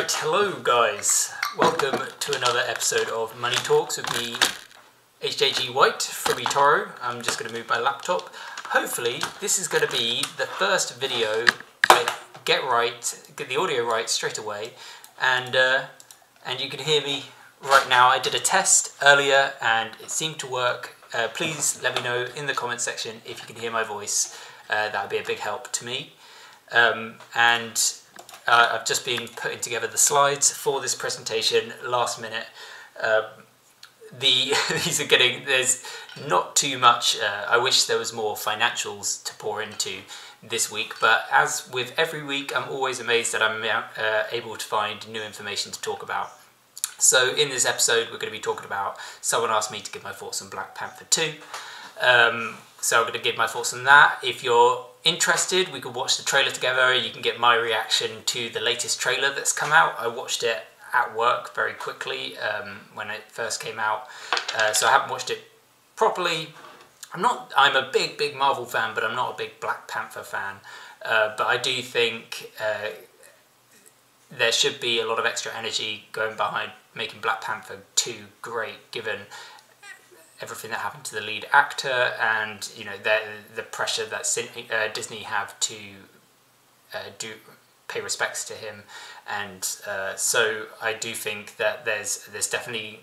Right, hello guys. Welcome to another episode of Money Talks with me, HJG White from eToro. I'm just going to move my laptop. Hopefully this is going to be the first video I get the audio right straight away, and you can hear me right now. I did a test earlier and it seemed to work. Please let me know in the comment section if you can hear my voice. That would be a big help to me. I've just been putting together the slides for this presentation last minute. These are getting, there's not too much. I wish there was more financials to pour into this week, but as with every week, I'm always amazed that I'm able to find new information to talk about. So in this episode, we're going to be talking about, someone asked me to give my thoughts on Black Panther 2. So I'm going to give my thoughts on that. If you're interested, we could watch the trailer together. You can get my reaction to the latest trailer that's come out. I watched it at work very quickly when it first came out. So I haven't watched it properly. I'm a big Marvel fan, but I'm not a big Black Panther fan. But I do think there should be a lot of extra energy going behind making Black Panther 2 great, given everything that happened to the lead actor, and you know the pressure that Disney have to pay respects to him, and so I do think that there's definitely,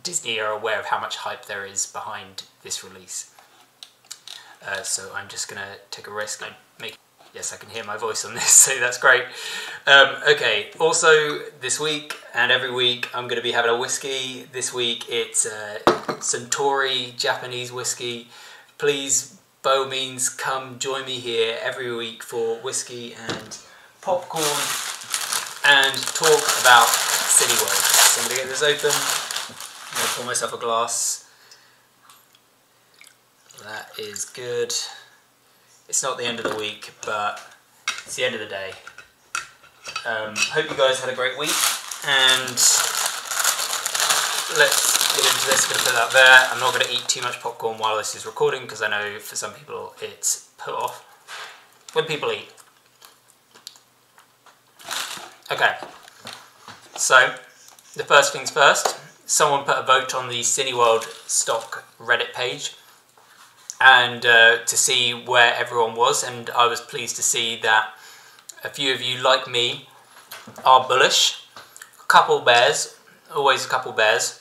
Disney are aware of how much hype there is behind this release. So I'm just gonna take a risk and make. Yes, I can hear my voice on this, so that's great. Okay, also this week and every week I'm going to be having a whiskey. This week it's Suntory Japanese whiskey. Please, by all means, come join me here every week for whiskey and popcorn and talk about Cineworld. So I'm going to get this open. I'm going to pour myself a glass. That is good. It's not the end of the week, but it's the end of the day. Hope you guys had a great week, and let's get into this. I'm going to put that there. I'm not going to eat too much popcorn while this is recording, because I know for some people it's put off when people eat. Okay, so the first things first, someone put a vote on the Cineworld stock Reddit page, and to see where everyone was, and I was pleased to see that a few of you, like me, are bullish. A couple bears, always a couple bears,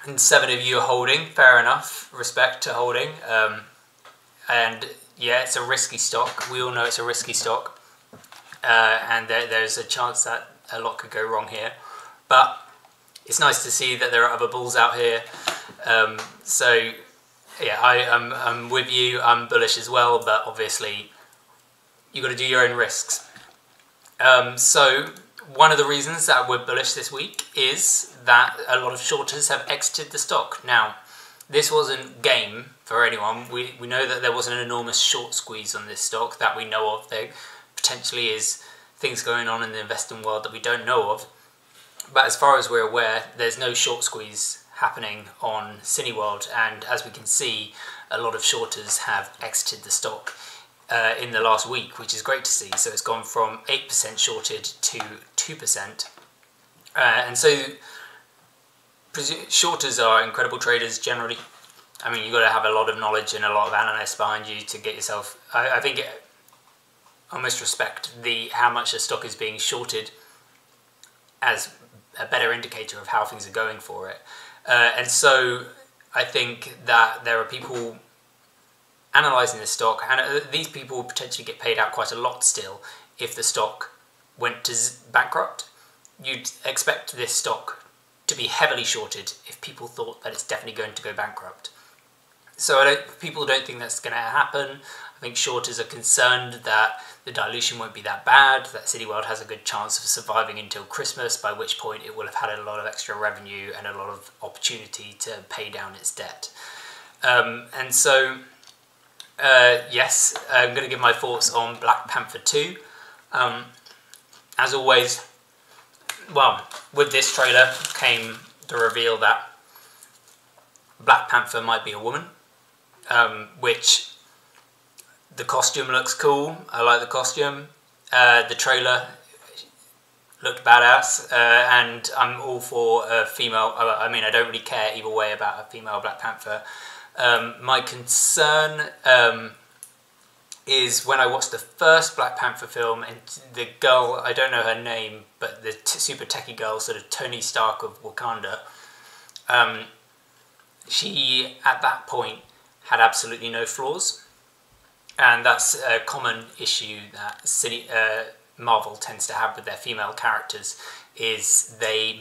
and 7 of you are holding. Fair enough, respect to holding. And yeah, it's a risky stock. We all know it's a risky stock, and there's a chance that a lot could go wrong here. But it's nice to see that there are other bulls out here. So yeah, I'm with you. I'm bullish as well, but obviously you've got to do your own risks. So one of the reasons that we're bullish this week is that a lot of shorters have exited the stock. Now, this wasn't game for anyone. We know that there was an enormous short squeeze on this stock that we know of. There potentially is things going on in the investing world that we don't know of. But as far as we're aware, there's no short squeeze happening on Cineworld, and as we can see, a lot of shorters have exited the stock in the last week, which is great to see. So it's gone from 8% shorted to 2%, and so shorters are incredible traders generally. I mean, you've got to have a lot of knowledge and a lot of analysts behind you to get yourself. I think I almost respect how much a stock is being shorted as a better indicator of how things are going for it. And so I think that there are people analysing the stock, and these people will potentially get paid out quite a lot still if the stock went to bankrupt. You'd expect this stock to be heavily shorted if people thought that it's definitely going to go bankrupt. So people don't think that's going to happen. I think shorters are concerned that the dilution won't be that bad, that Cineworld has a good chance of surviving until Christmas, by which point it will have had a lot of extra revenue and a lot of opportunity to pay down its debt. And so, yes, I'm going to give my thoughts on Black Panther 2. As always, well, with this trailer came the reveal that Black Panther might be a woman, which the costume looks cool. I like the costume. The trailer looked badass, and I'm all for a female. I mean, I don't really care either way about a female Black Panther. My concern is when I watched the first Black Panther film, and the girl, I don't know her name, but the super techie girl, sort of Tony Stark of Wakanda, she, at that point, had absolutely no flaws. And that's a common issue that Marvel tends to have with their female characters, is they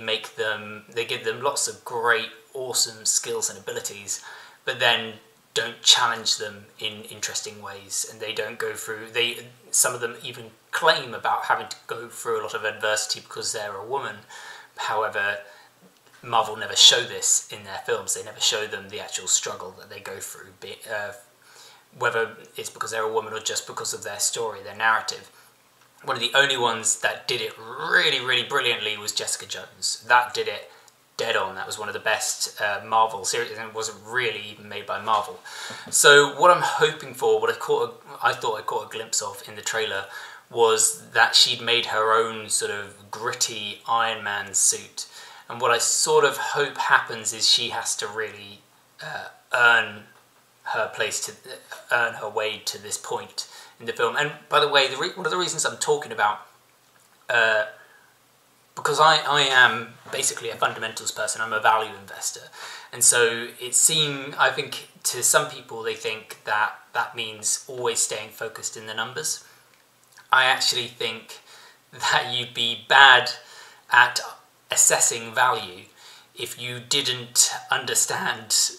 give them lots of great, awesome skills and abilities, but then don't challenge them in interesting ways, and they don't go through, some of them even claim about having to go through a lot of adversity because they're a woman. However, Marvel never show this in their films. They never show them the actual struggle that they go through, whether it's because they're a woman or just because of their story, their narrative. One of the only ones that did it really, really brilliantly was Jessica Jones. That did it dead on. That was one of the best Marvel series, and it wasn't really even made by Marvel. So what I'm hoping for, what I thought I caught a glimpse of in the trailer, was that she'd made her own sort of gritty Iron Man suit. And what I sort of hope happens is she has to really earn her way to this point in the film. And by the way, one of the reasons I'm talking about, because I am basically a fundamentals person, I'm a value investor, and so I think to some people they think that that means always staying focused in the numbers. I actually think that you'd be bad at assessing value if you didn't understand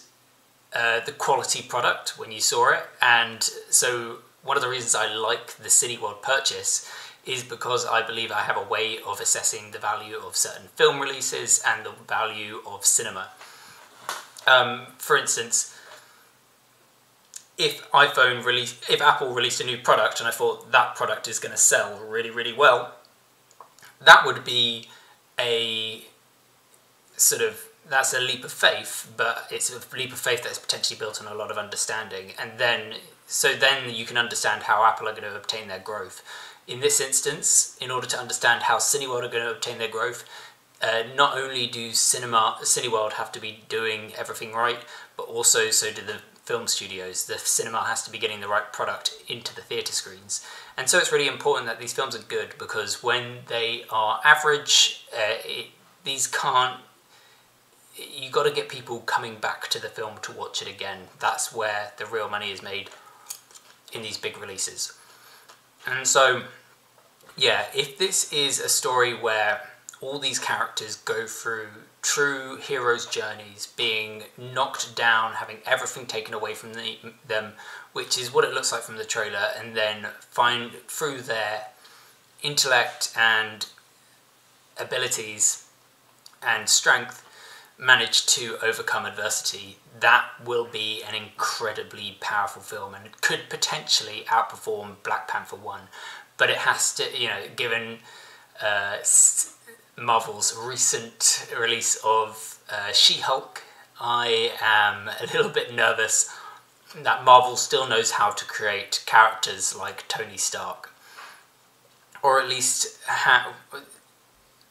the quality product when you saw it. And so one of the reasons I like the Cineworld purchase is because I believe I have a way of assessing the value of certain film releases and the value of cinema. For instance, if Apple released a new product and I thought that product is going to sell really, really well, that would be that's a leap of faith, but it's a leap of faith that's potentially built on a lot of understanding. And then you can understand how Apple are going to obtain their growth. In this instance, in order to understand how Cineworld are going to obtain their growth, not only do Cineworld have to be doing everything right, but also so do the film studios. The cinema has to be getting the right product into the theatre screens. And so it's really important that these films are good, because when they are average, you got to get people coming back to the film to watch it again. That's where the real money is made in these big releases. And so, yeah, if this is a story where all these characters go through true heroes' journeys, being knocked down, having everything taken away from them, which is what it looks like from the trailer, and then find through their intellect and abilities and strength, manage to overcome adversity, that will be an incredibly powerful film, and it could potentially outperform Black Panther 1. But it has to, given Marvel's recent release of She-Hulk, I am a little bit nervous that Marvel still knows how to create characters like Tony Stark. Or at least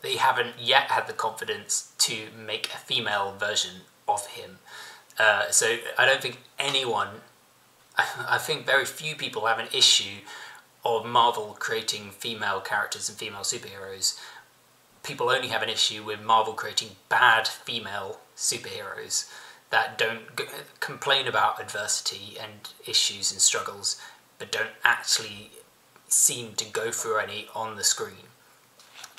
they haven't yet had the confidence to make a female version of him. So I don't think I think very few people have an issue of Marvel creating female characters and female superheroes. People only have an issue with Marvel creating bad female superheroes that don't complain about adversity and issues and struggles, but don't actually seem to go through any on the screen.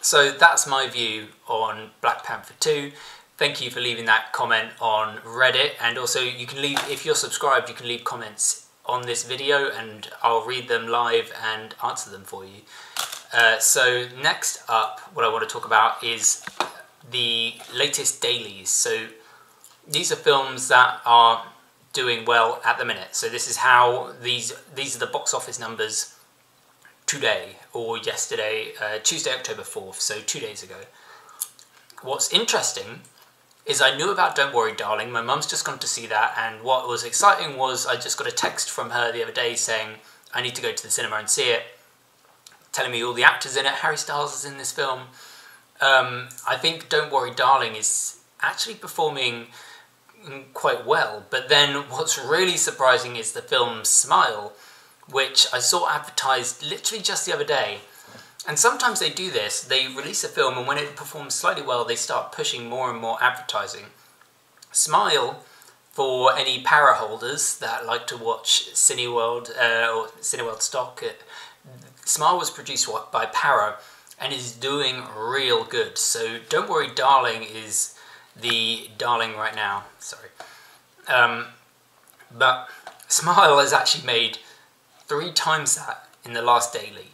So that's my view on Black Panther 2. Thank you for leaving that comment on Reddit, and also you can leave, if you're subscribed, you can leave comments on this video and I'll read them live and answer them for you. So next up, what I want to talk about is the latest dailies. So these are films that are doing well at the minute. So this is how these are the box office numbers today, or yesterday, Tuesday, October 4th, so 2 days ago. What's interesting is I knew about Don't Worry Darling. My mum's just gone to see that, and what was exciting was I just got a text from her the other day saying I need to go to the cinema and see it, telling me all the actors in it. Harry Styles is in this film. I think Don't Worry Darling is actually performing quite well, but then what's really surprising is the film Smile, which I saw advertised literally just the other day. And sometimes they do this, they release a film and when it performs slightly well they start pushing more and more advertising. Smile, for any Para holders that like to watch Cineworld or Cineworld stock, Smile was produced by Para and is doing real good. So Don't Worry Darling is the darling right now, sorry. But Smile has actually made 3 times that in the last daily.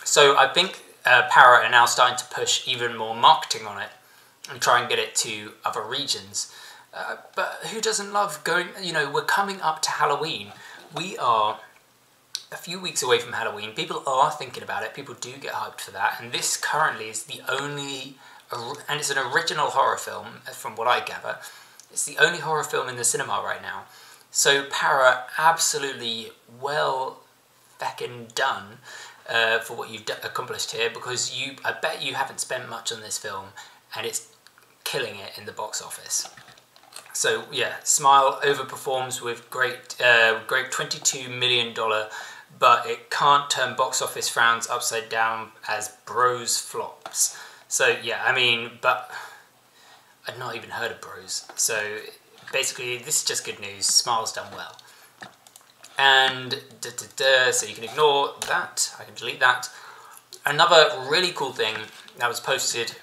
So I think Para are now starting to push even more marketing on it and try and get it to other regions. But who doesn't love going, you know, we're coming up to Halloween. We are a few weeks away from Halloween. People are thinking about it. People do get hyped for that. And this currently is the only, and it's an original horror film, from what I gather. It's the only horror film in the cinema right now. So Para, absolutely well feckin' done for what you've accomplished here, because I bet you haven't spent much on this film and it's killing it in the box office. So yeah, Smile overperforms with great $22 million, but it can't turn box office frowns upside down as Bros flops. So yeah, I mean, but I'd not even heard of Bros. So basically, this is just good news. Smile's done well. And so you can ignore that. I can delete that. Another really cool thing that was posted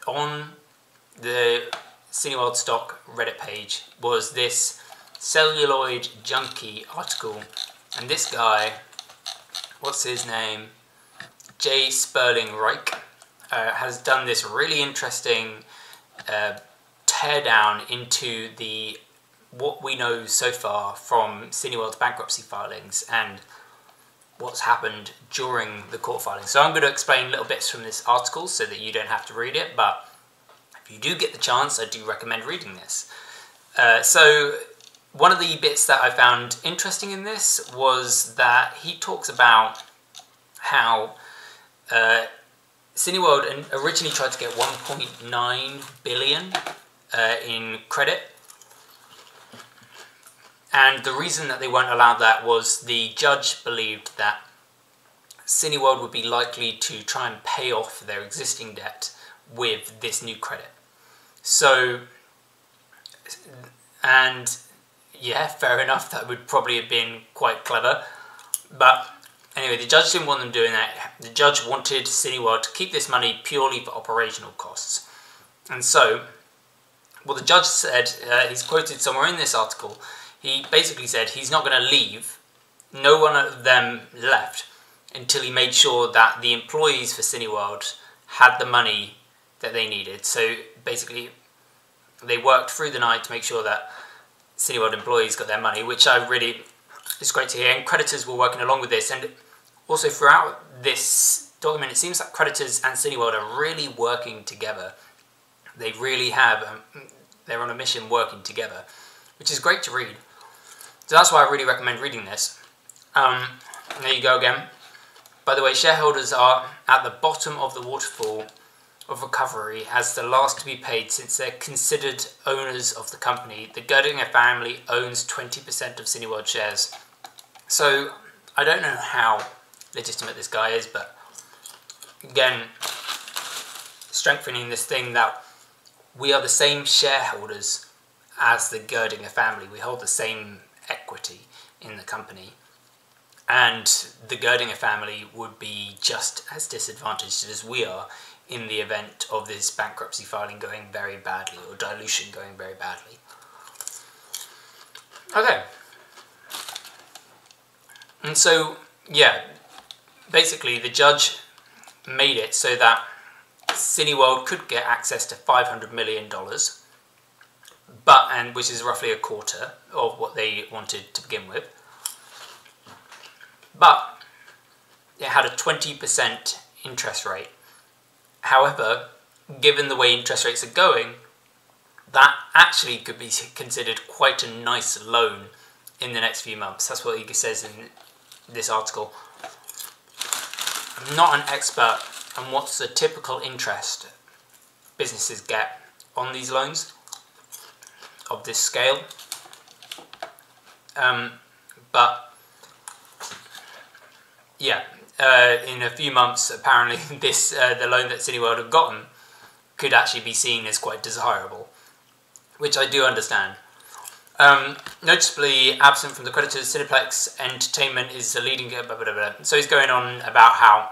on the Cineworld stock Reddit page was this Celluloid Junkie article. And this guy, what's his name? J. Sperling Reich, has done this really interesting teardown into what we know so far from Cineworld's bankruptcy filings and what's happened during the court filings. So I'm going to explain little bits from this article so that you don't have to read it, but if you do get the chance, I do recommend reading this. So one of the bits that I found interesting in this was that he talks about how Cineworld originally tried to get 1.9 billion in credit. And the reason that they weren't allowed that was the judge believed that Cineworld would be likely to try and pay off their existing debt with this new credit. So, and yeah, fair enough, that would probably have been quite clever. But anyway, the judge didn't want them doing that. The judge wanted Cineworld to keep this money purely for operational costs. And so, what the judge said, he's quoted somewhere in this article, he basically said he's not going to leave, no one of them left, until he made sure that the employees for Cineworld had the money that they needed. So basically, they worked through the night to make sure that Cineworld employees got their money, which I really, it's great to hear. And creditors were working along with this. And also throughout this document, it seems like creditors and Cineworld are really working together. They really have, they're on a mission working together, which is great to read. So that's why I really recommend reading this. There you go again. By the way, shareholders are at the bottom of the waterfall of recovery as the last to be paid since they're considered owners of the company. The Gerdinger family owns 20% of Cineworld shares. So I don't know how legitimate this guy is, but again, strengthening this thing that we are the same shareholders as the Gerdinger family. We hold the same equity in the company. And the Gerdinger family would be just as disadvantaged as we are in the event of this bankruptcy filing going very badly, or dilution going very badly. Okay. And so, yeah, basically the judge made it so that Cineworld could get access to $500 million, and which is roughly a quarter of what they wanted to begin with. But it had a 20% interest rate. However, given the way interest rates are going, that actually could be considered quite a nice loan in the next few months. That's what he says in this article. I'm not an expert and what's the typical interest businesses get on these loans of this scale. But yeah, in a few months, apparently the loan that Cineworld have gotten could actually be seen as quite desirable, which I do understand. Noticeably absent from the creditors, Cineplex Entertainment is the leading... Blah, blah, blah, blah. So he's going on about how...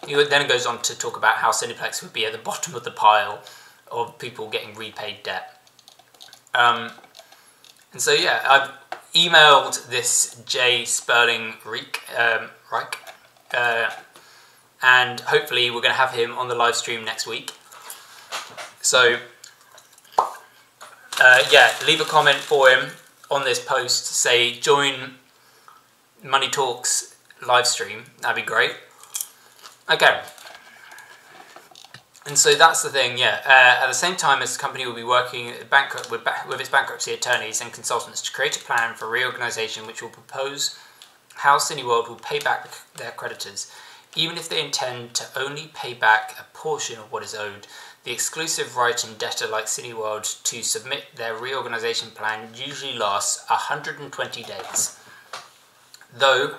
He then goes on to talk about how Cineplex would be at the bottom of the pile of people getting repaid debt. And so yeah, I've emailed this J. Sperling Reich, and hopefully we're going to have him on the live stream next week. So... yeah, leave a comment for him on this post. Say, join Money Talks live stream. That'd be great. Okay. And so that's the thing, yeah. At the same time, as the company will be working with its bankruptcy attorneys and consultants to create a plan for reorganisation which will propose how Cineworld will pay back their creditors. Even if they intend to only pay back a portion of what is owed, the exclusive right in debtor like Cineworld to submit their reorganisation plan usually lasts 120 days. Though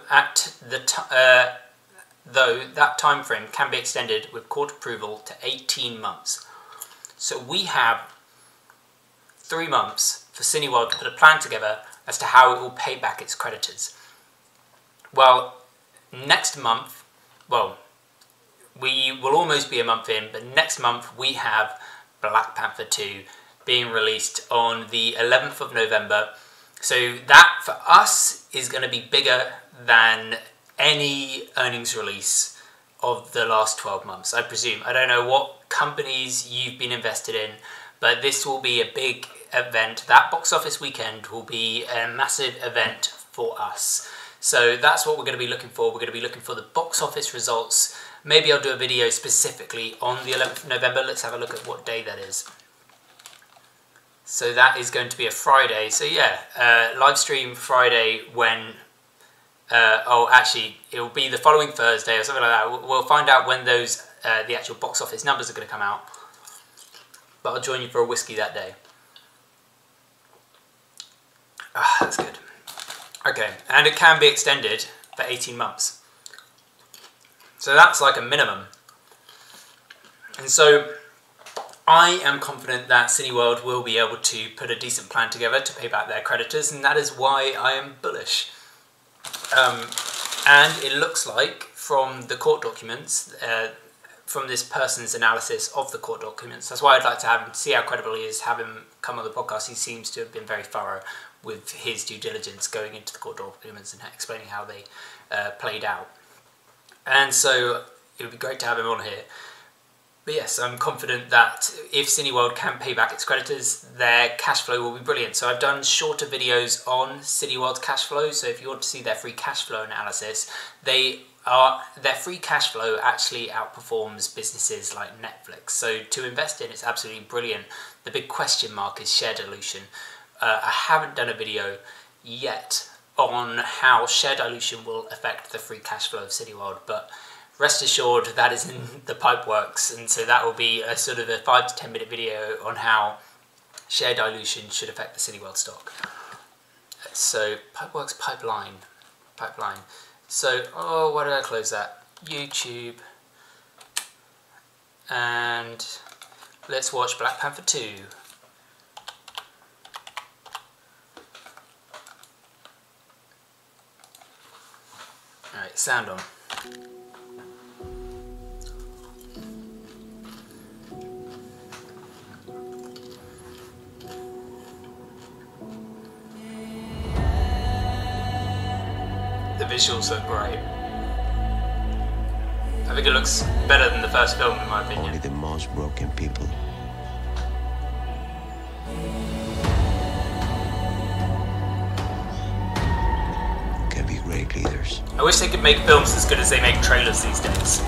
that time frame can be extended with court approval to 18 months. So we have 3 months for Cineworld to put a plan together as to how it will pay back its creditors. Well, next month, well, we will almost be a month in, but next month we have Black Panther 2 being released on the 11th of November. So that, for us, is going to be bigger than any earnings release of the last 12 months, I presume. I don't know what companies you've been invested in, but this will be a big event. That box office weekend will be a massive event for us. So that's what we're going to be looking for. We're going to be looking for the box office results. Maybe I'll do a video specifically on the 11th of November. Let's have a look at what day that is. So that is going to be a Friday. So yeah, live stream Friday when... oh, actually, it will be the following Thursday or something like that. We'll find out when those the actual box office numbers are going to come out. But I'll join you for a whiskey that day. Ah, that's good. Okay, and it can be extended for 18 months. So that's like a minimum. And so I am confident that Cineworld will be able to put a decent plan together to pay back their creditors, and that is why I am bullish. And it looks like from the court documents, from this person's analysis of the court documents, that's why I'd like to have him, see how credible he is, have him come on the podcast. He seems to have been very thorough with his due diligence going into the court documents and explaining how they played out. And so it would be great to have him on here. But yes, I'm confident that if Cineworld can pay back its creditors, their cash flow will be brilliant. So I've done shorter videos on Cineworld's cash flow. So if you want to see their free cash flow analysis, their free cash flow actually outperforms businesses like Netflix. So to invest in, it's absolutely brilliant. The big question mark is share dilution. I haven't done a video yet on how share dilution will affect the free cash flow of Cineworld, but rest assured that is in the pipeworks, and so that will be a sort of a 5 to 10 minute video on how share dilution should affect the Cineworld stock. So pipeworks, pipeline. So, oh, why did I close that? YouTube. And let's watch Black Panther 2. Alright, sound on. The visuals look great. I think it looks better than the first film, in my opinion. Only the most broken people can be great leaders. I wish they could make films as good as they make trailers these days.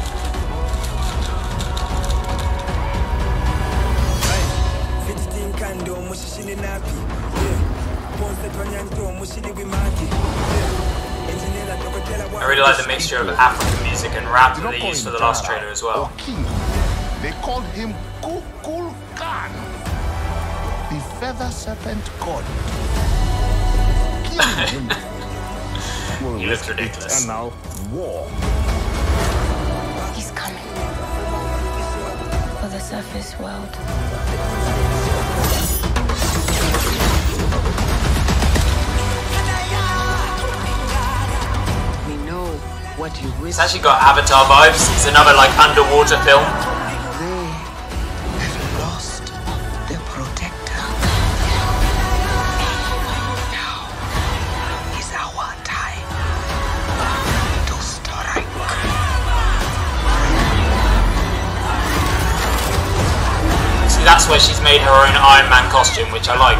I really like the mixture of African music and rap that they used for the last trailer as well. They called him Kukul Khan, the feather serpent god. Killing him. He looks ridiculous. And now, war. He's coming for the surface world. We know what you wish. It's actually got Avatar vibes. It's another like underwater film. They have lost their protector. Now is our time to strike. See, that's where she's made her own Iron Man costume, which I like.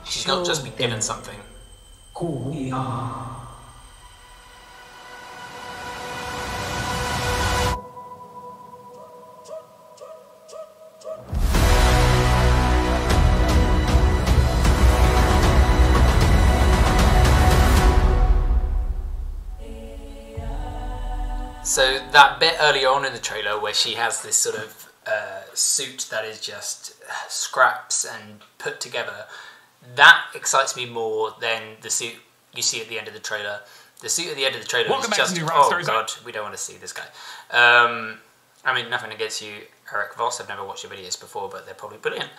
She's not just been given something. Who we are. So that bit earlier on in the trailer where she has this sort of suit that is just scraps and put together, that excites me more than the suit you see at the end of the trailer. The suit at the end of the trailer is just, oh god, we don't want to see this guy. I mean, nothing against you, Eric Voss. I've never watched your videos before, but they're probably brilliant.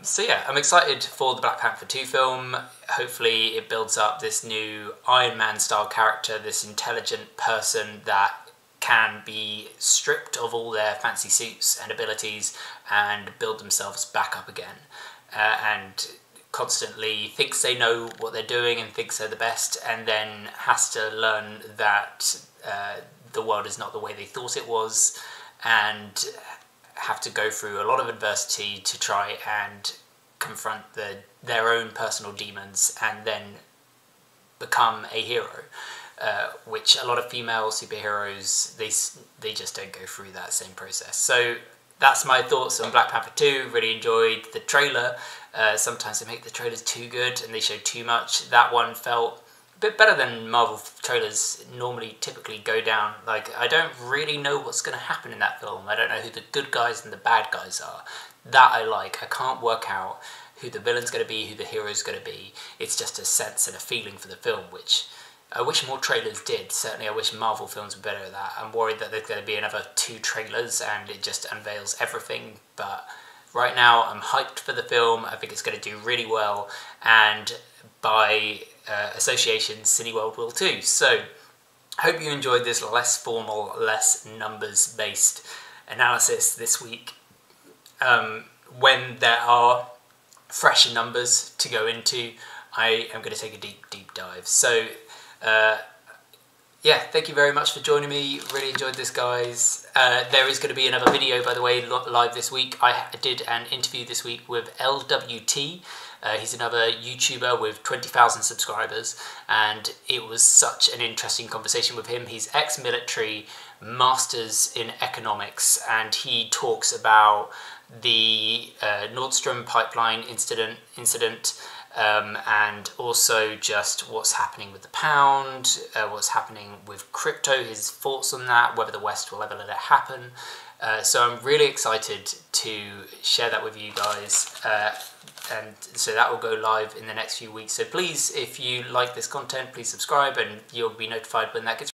So yeah, I'm excited for the Black Panther 2 film. Hopefully it builds up this new Iron Man style character, this intelligent person that can be stripped of all their fancy suits and abilities and build themselves back up again. And constantly thinks they know what they're doing and thinks they're the best, and then has to learn that the world is not the way they thought it was, and have to go through a lot of adversity to try and confront their own personal demons and then become a hero, which a lot of female superheroes, they just don't go through that same process. So that's my thoughts on Black Panther 2. Really enjoyed the trailer. Sometimes they make the trailers too good and they show too much. That one felt a bit better than Marvel trailers normally typically go down. Like, I don't really know what's going to happen in that film. I don't know who the good guys and the bad guys are. That I like. I can't work out who the villain's going to be, who the hero's going to be. It's just a sense and a feeling for the film, which I wish more trailers did. Certainly I wish Marvel films were better at that. I'm worried that there's going to be another 2 trailers and it just unveils everything, but right now I'm hyped for the film. I think it's going to do really well, and by association Cineworld will too. So I hope you enjoyed this less formal, less numbers based analysis this week. When there are fresher numbers to go into, I am going to take a deep dive. So yeah, thank you very much for joining me. Really enjoyed this, guys. There is going to be another video, by the way, live this week. I did an interview this week with LWT. He's another YouTuber with 20,000 subscribers, and it was such an interesting conversation with him. He's ex-military, masters in economics, and he talks about the Nord Stream pipeline incident, and also just what's happening with the pound, what's happening with crypto, his thoughts on that, whether the West will ever let it happen. So I'm really excited to share that with you guys, and so that will go live in the next few weeks. So please, if you like this content, please subscribe and you'll be notified when that gets